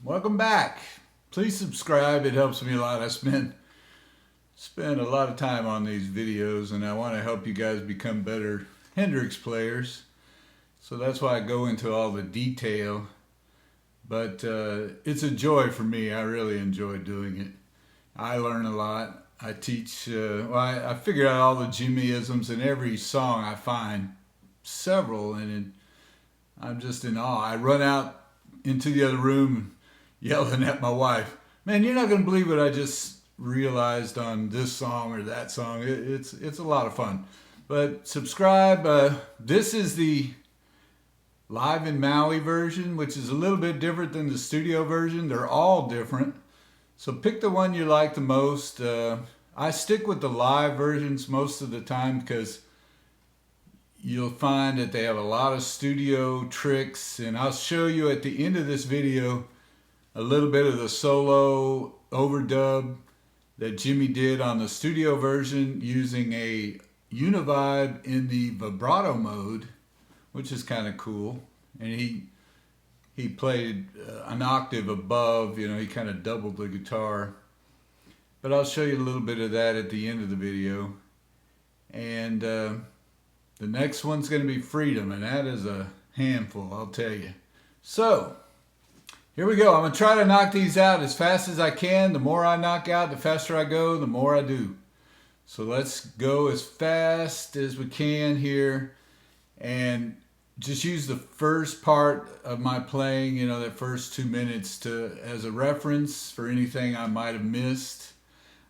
Welcome back. Please subscribe. It helps me a lot. I spend a lot of time on these videos, and I want to help you guys become better Hendrix players. So that's why I go into all the detail. But it's a joy for me. I really enjoy doing it. I learn a lot. I teach, I figure out all the Jimi'isms in every song. I find several, and I'm just in awe. I run out into the other room yelling at my wife, man, you're not going to believe what I just realized on this song or that song. It's a lot of fun. But subscribe. This is the live in Maui version, which is a little bit different than the studio version. They're all different. So pick the one you like the most. I stick with the live versions most of the time because you'll find that they have a lot of studio tricks, and I'll show you at the end of this video a little bit of the solo overdub that Jimmy did on the studio version using a Uni-Vibe in the vibrato mode, which is kind of cool. And he played an octave above, you know, he kind of doubled the guitar. But I'll show you a little bit of that at the end of the video. And the next one's going to be Freedom, and that is a handful, I'll tell you. So, here we go. I'm going to try to knock these out as fast as I can. The more I knock out, the faster I go, the more I do. So let's go as fast as we can here. And just use the first part of my playing, you know, that first 2 minutes as a reference for anything I might have missed.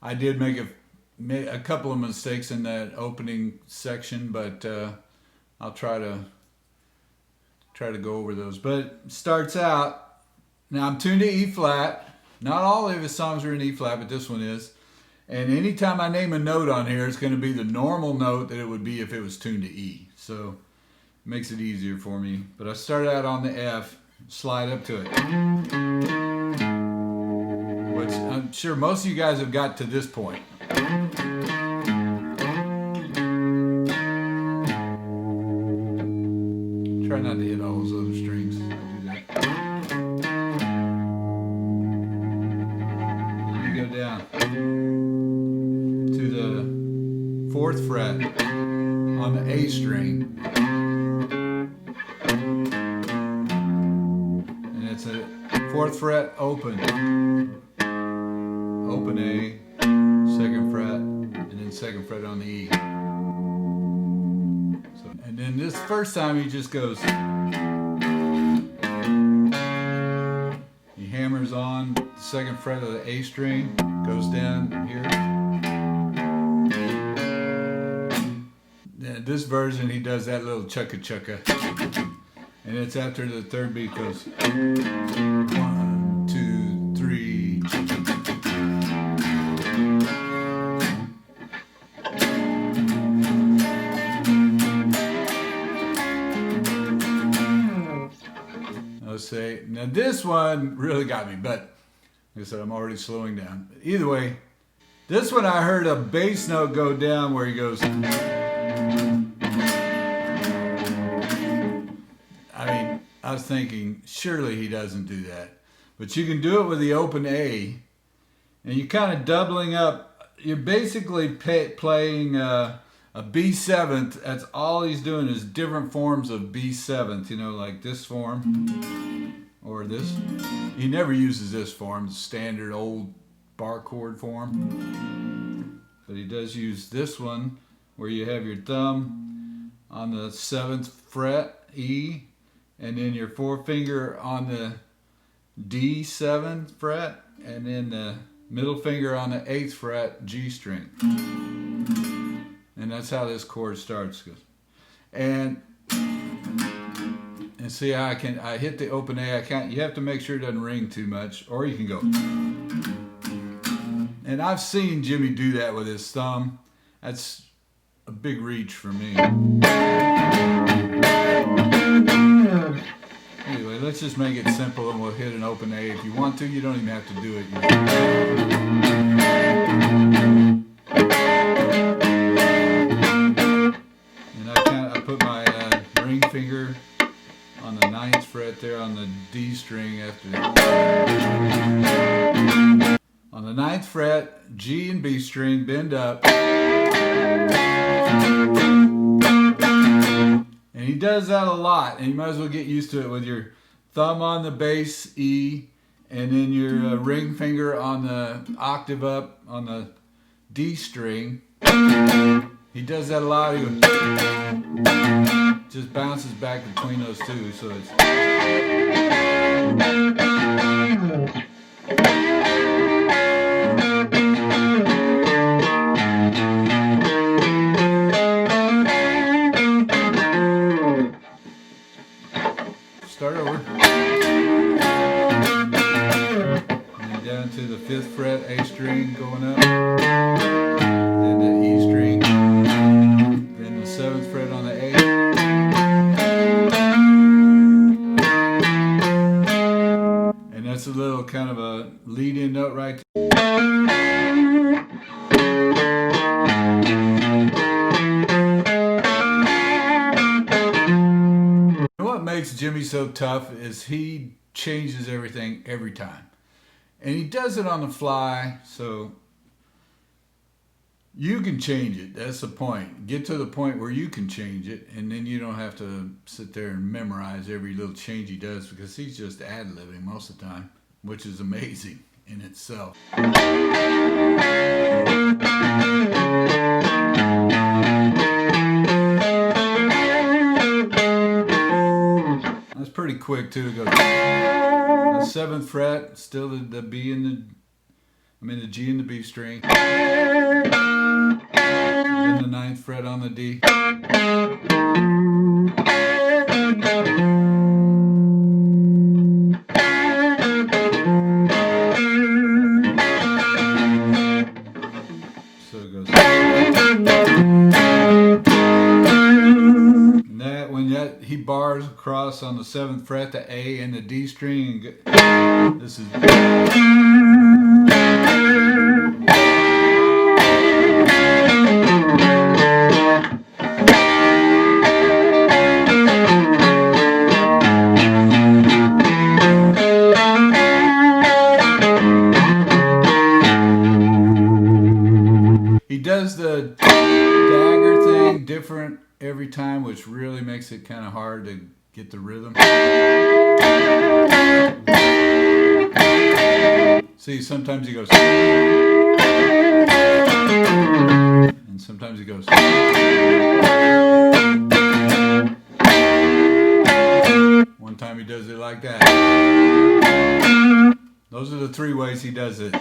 I did make a couple of mistakes in that opening section, but I'll try to go over those. But it starts out, now I'm tuned to E flat. Not all of his songs are in E flat, but this one is. And anytime I name a note on here, it's going to be the normal note that it would be if it was tuned to E. So it makes it easier for me. But I start out on the F, slide up to it. Which I'm sure most of you guys have got to this point. Try not to hit all those other strings. I'll do that. Then you go down to the 4th fret on the A string. And it's a 4th fret open. Open A, 2nd fret, and then 2nd fret on the E. And then this first time he just goes, he hammers on the 2nd fret of the A string, goes down here. This version, he does that little chukka chukka, and it's after the 3rd beat goes 1, 2, 3. Let's say now this one really got me, but like I said, I'm already slowing down. Either way, this one I heard a bass note go down where he goes. I was thinking, surely he doesn't do that. But you can do it with the open A. And you're kind of doubling up. You're basically playing a B7th. That's all he's doing is different forms of B7th. You know, like this form or this. He never uses this form, the standard old bar chord form. But he does use this one where you have your thumb on the 7th fret, E. And then your forefinger on the D7 fret, and then the middle finger on the 8th fret, G string. And that's how this chord starts. And see how I hit the open A. You have to make sure it doesn't ring too much, or you can go. And I've seen Jimmy do that with his thumb. That's a big reach for me. Anyway, let's just make it simple and we'll hit an open A. If you want to, you don't even have to do it. And I put my ring finger on the 9th fret there on the D string after that. On the 9th fret, G and B string, bend up. And he does that a lot, and you might as well get used to it with your thumb on the bass E, and then your ring finger on the octave up on the D string. He does that a lot. He goes, just bounces back between those two, so it's. Start over. And down to the 5th fret, A string going up. Then the E string. Then the 7th fret on the A. And that's a little kind of a lead-in note right there. What makes Jimmy so tough is he changes everything every time, and he does it on the fly, so you can change it. That's the point. Get to the point where you can change it, and then you don't have to sit there and memorize every little change he does, because he's just ad-libbing most of the time, which is amazing in itself. That's pretty quick too. It goes the 7th fret, still the B and the G and the B string. Then the 9th fret on the D. So it goes. He bars across on the 7th fret, the A and the D string. This is. He does the Dagger thing different every time, which really makes it kind of hard to get the rhythm. See, sometimes he goes, and sometimes he goes. One time he does it like that. Those are the three ways he does it.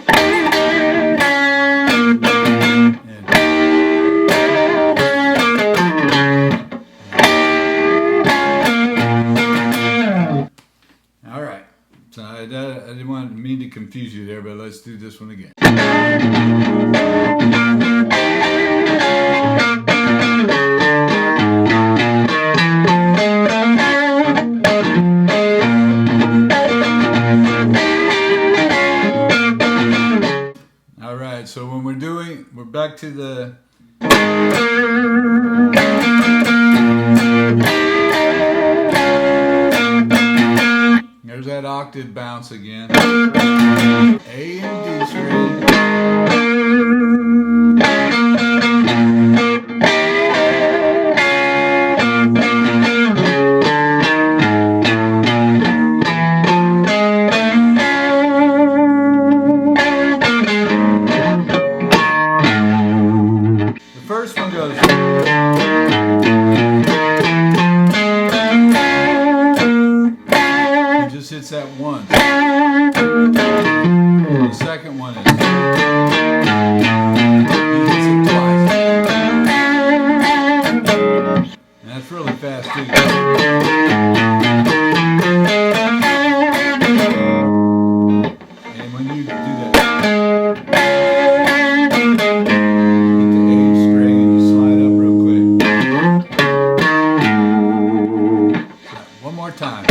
All right. So I didn't want me to confuse you there, but let's do this one again. All right, so when we're back to the there's that octave bounce again. A and D string. The first one goes. Hits that once. The second one is he hits it twice. And that's really fast too. And when you do that, hit the A string and you slide up real quick. So, one more time.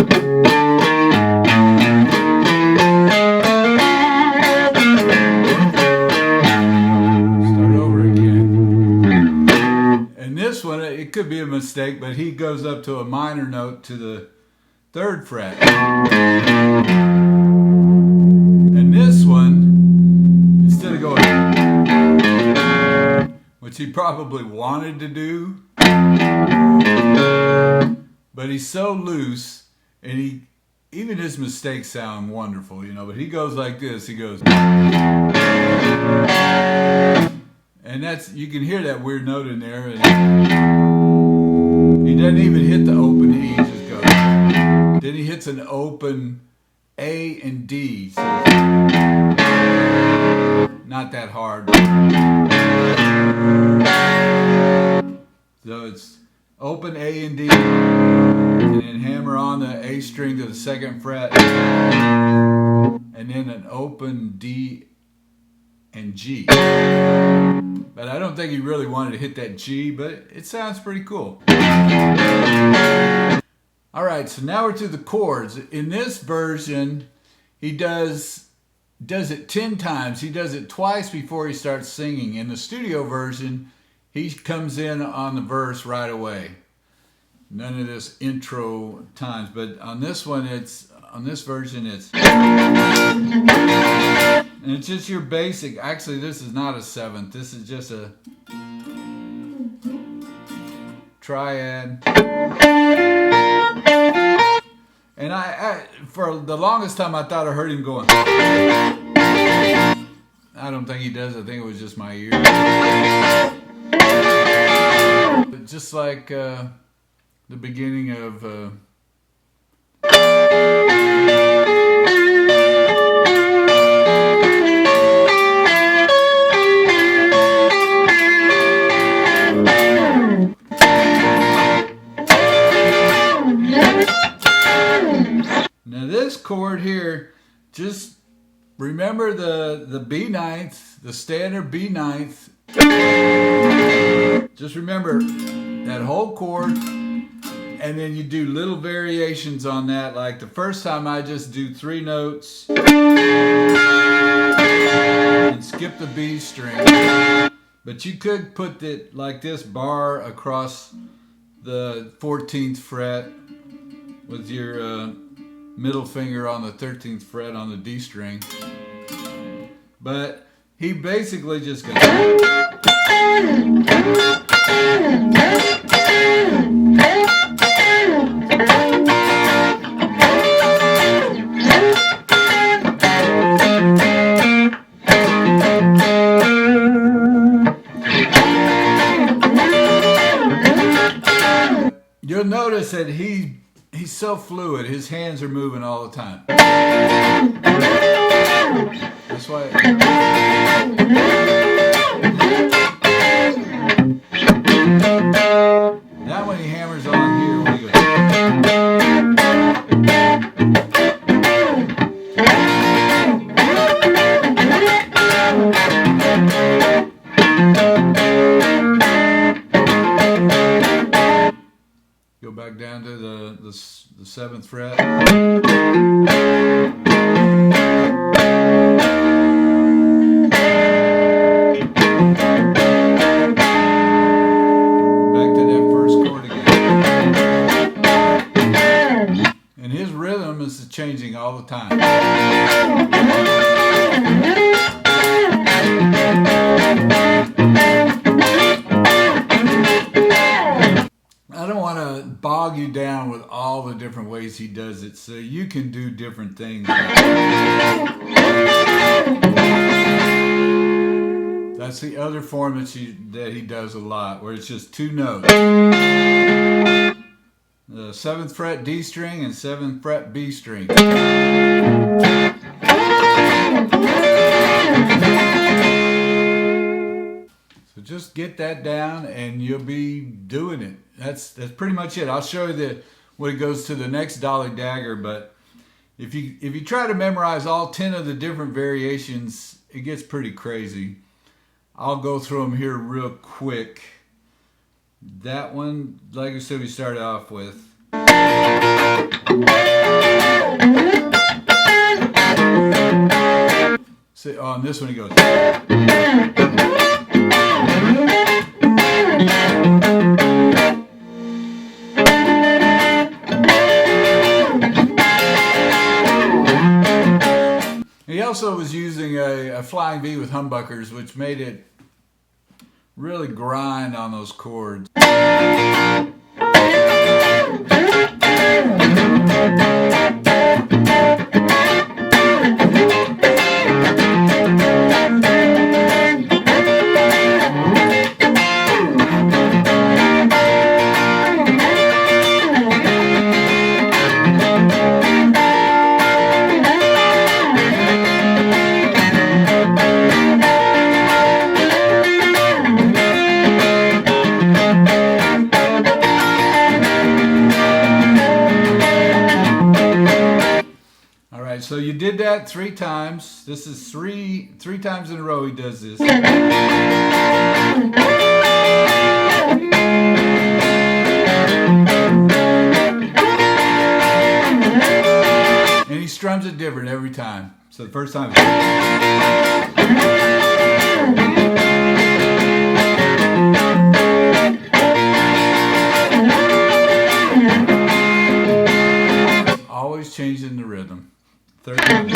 It could be a mistake, but he goes up to a minor note to the 3rd fret. And this one, instead of going, which he probably wanted to do, but he's so loose, and even his mistakes sound wonderful, you know, but he goes like this, he goes, and that's, you can hear that weird note in there, and he doesn't even hit the open E, he just goes. Then he hits an open A and D, so not that hard. So it's open A and D, and then hammer on the A string to the 2nd fret, and then an open D and G. But I don't think he really wanted to hit that G, but it sounds pretty cool. Alright, so now we're to the chords. In this version, he does it 10 times. He does it twice before he starts singing. In the studio version, he comes in on the verse right away. None of this intro times, but on this one, on this version, it's and it's just your basic. Actually, this is not a 7th. This is just a triad. And I for the longest time, I thought I heard him going. I don't think he does. I think it was just my ear. But just like the beginning of. Now this chord here, just remember the B ninth, the standard B ninth. Just remember that whole chord, and then you do little variations on that. Like the first time I just do 3 notes and skip the B string. But you could put it like this bar across the 14th fret with your middle finger on the 13th fret on the D string. But he basically just goes. You'll notice that he's so fluid, his hands are moving all the time. That's why. Now when he hammers on here, when he goes. Go back down to the 7th fret. Back to that first chord again. And his rhythm is changing all the time. I don't want to bog you down with all the different ways he does it, so you can do different things. That's the other form that he does a lot, where it's just 2 notes. The 7th fret D string and 7th fret B string. So just get that down and you'll be doing it. That's pretty much it. I'll show you when it goes to the next Dolly Dagger, but if you try to memorize all 10 of the different variations, it gets pretty crazy. I'll go through them here real quick. That one, like I said, we started off with. See, on this one he goes. He also was using a flying V with humbuckers, which made it really grind on those chords. So you did that 3 times. This is three times in a row he does this. And he strums it different every time. So the first time. Always changing the rhythm. Third time.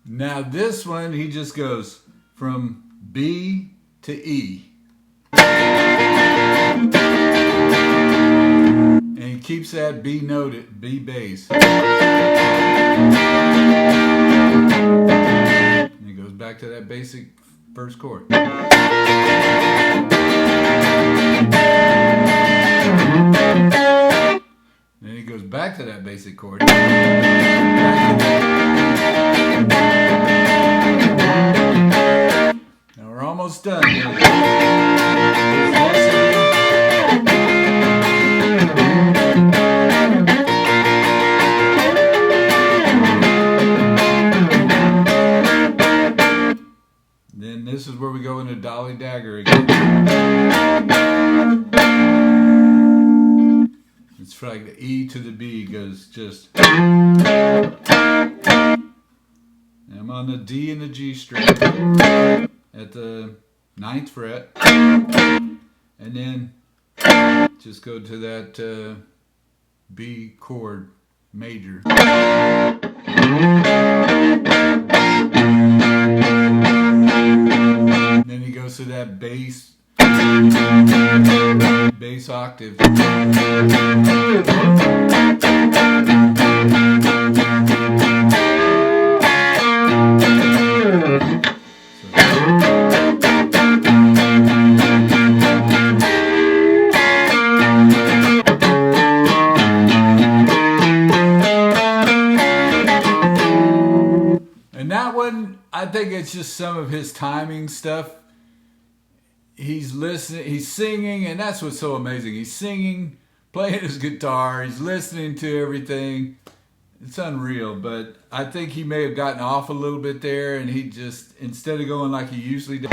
Now this one, he just goes from B to E. And he keeps that B note at B bass. And he goes back to that basic first chord. Then he goes back to that basic chord. Now we're almost done. Then this is where we go into Dolly Dagger again. It's like the E to the B goes just. I'm on the D and the G string at the 9th fret, and then just go to that B chord major. Then he goes to that bass octave. I think it's just some of his timing stuff. He's listening, he's singing, and that's what's so amazing. He's singing, playing his guitar, he's listening to everything. It's unreal, but I think he may have gotten off a little bit there, and he just, instead of going like he usually does,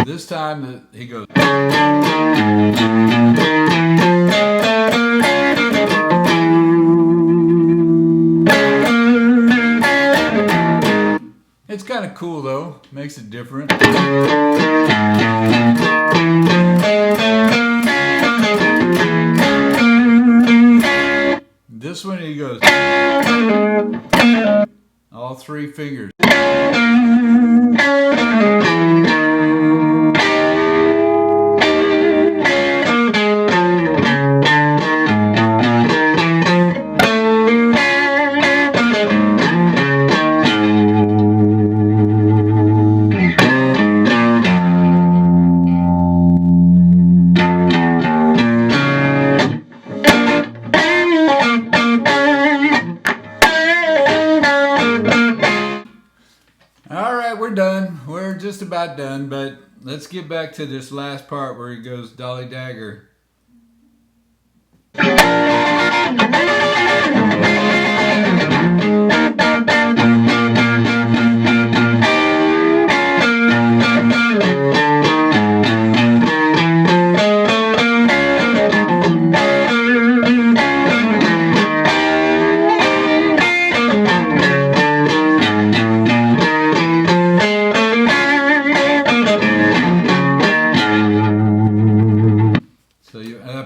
this time he goes. It's kind of cool though, makes it different. This one he goes all three fingers. We're done. We're just about done, but let's get back to this last part where he goes Dolly Dagger.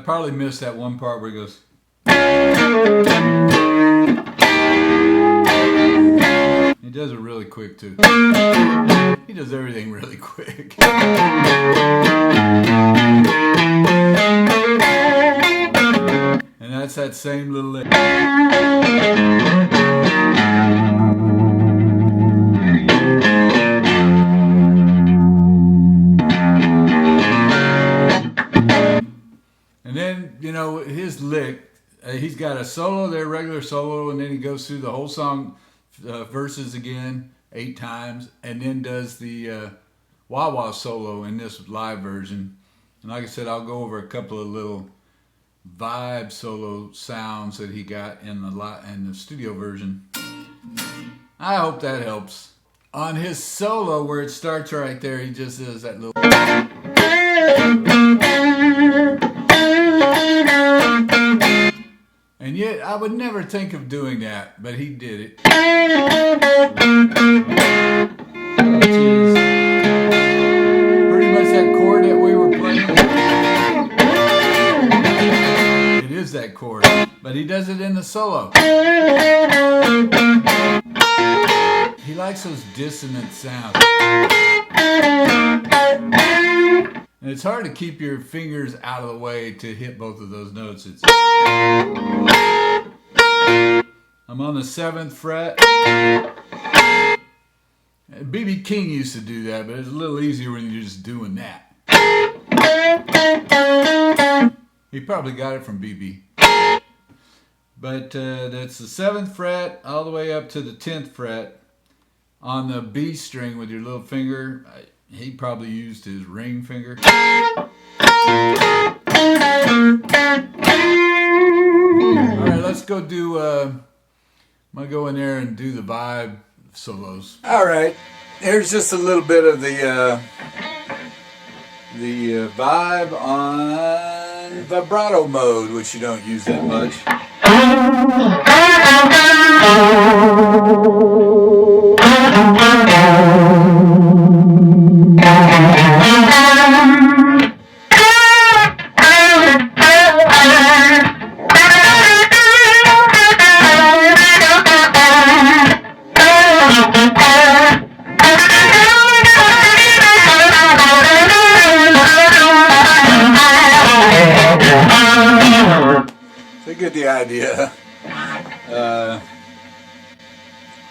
Probably missed that one part where he goes. He does it really quick too. He does everything really quick. And that's that same little lick. You know, his lick, he's got a solo there, regular solo, and then he goes through the whole song, verses again 8 times, and then does the wah-wah solo in this live version. And like I said, I'll go over a couple of little vibe solo sounds that he got in the studio version. I hope that helps. On his solo, where it starts right there, he just does that little... And yet, I would never think of doing that, but he did it. Which is pretty much that chord that we were playing. It is that chord, but he does it in the solo. He likes those dissonant sounds. And it's hard to keep your fingers out of the way to hit both of those notes. I'm on the 7th fret. B.B. King used to do that, but it's a little easier when you're just doing that. He probably got it from B.B. But that's the 7th fret all the way up to the 10th fret on the B string with your little finger. He probably used his ring finger. Alright, let's go do, I'm going to go in there and do the vibe solos. Alright, here's just a little bit of the vibe on vibrato mode, which you don't use that much. So you get the idea.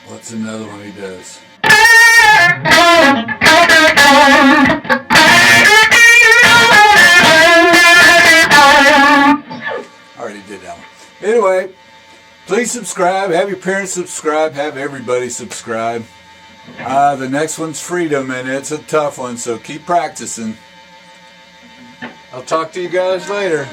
What's another one he does? Already did that one. Anyway, Please subscribe. Have your parents subscribe. Have everybody subscribe. The next one's Freedom, and it's a tough one, so keep practicing. I'll talk to you guys later.